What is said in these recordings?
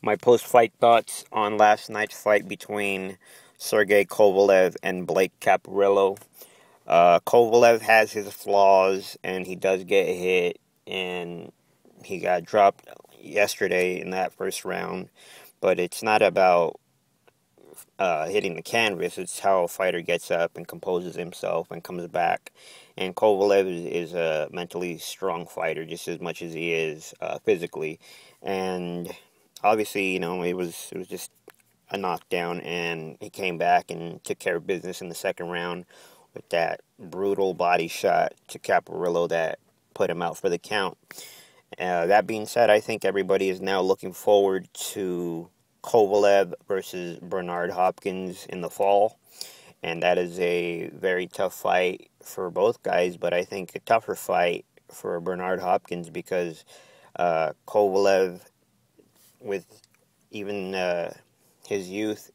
My post-fight thoughts on last night's fight between Sergey Kovalev and Blake Caparillo. Kovalev has his flaws, and he does get hit, and he got dropped yesterday in that first round. But it's not about hitting the canvas. It's how a fighter gets up and composes himself and comes back. And Kovalev is a mentally strong fighter just as much as he is physically. And obviously, it was just a knockdown, and he came back and took care of business in the second round with that brutal body shot to Caparillo that put him out for the count. That being said, I think everybody is now looking forward to Kovalev versus Bernard Hopkins in the fall, and that is a very tough fight for both guys, but I think a tougher fight for Bernard Hopkins because Kovalev, with even his youth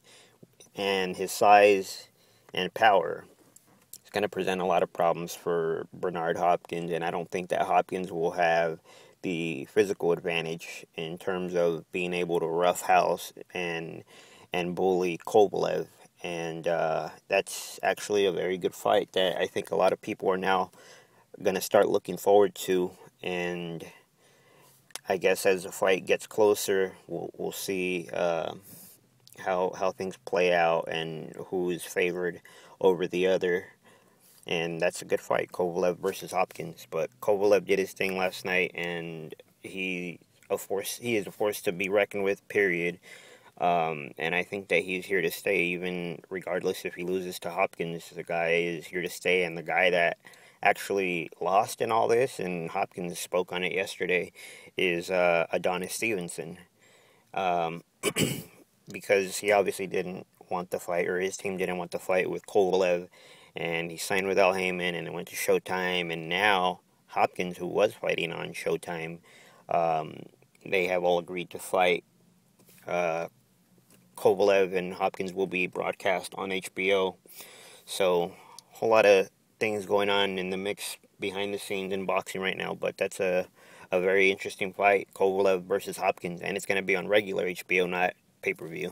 and his size and power, is going to present a lot of problems for Bernard Hopkins, and I don't think that Hopkins will have the physical advantage in terms of being able to roughhouse and bully Kovalev. And that's actually a very good fight that I think a lot of people are now going to start looking forward to. And I guess as the fight gets closer, we'll see how things play out and who is favored over the other. And that's a good fight, Kovalev versus Hopkins. But Kovalev did his thing last night, and he is a force to be reckoned with, period. And I think that he's here to stay, even regardless if he loses to Hopkins. The guy is here to stay, and the guy that actually lost in all this, and Hopkins spoke on it yesterday, is Adonis Stevenson. Because he obviously didn't want the fight, or his team didn't want the fight with Kovalev, and he signed with Al Heyman, and it went to Showtime, and now Hopkins, who was fighting on Showtime, they have all agreed to fight. Kovalev and Hopkins will be broadcast on HBO. So, a whole lot of things going on in the mix behind the scenes in boxing right now, but that's a very interesting fight, Kovalev versus Hopkins, and it's going to be on regular HBO, not pay-per-view.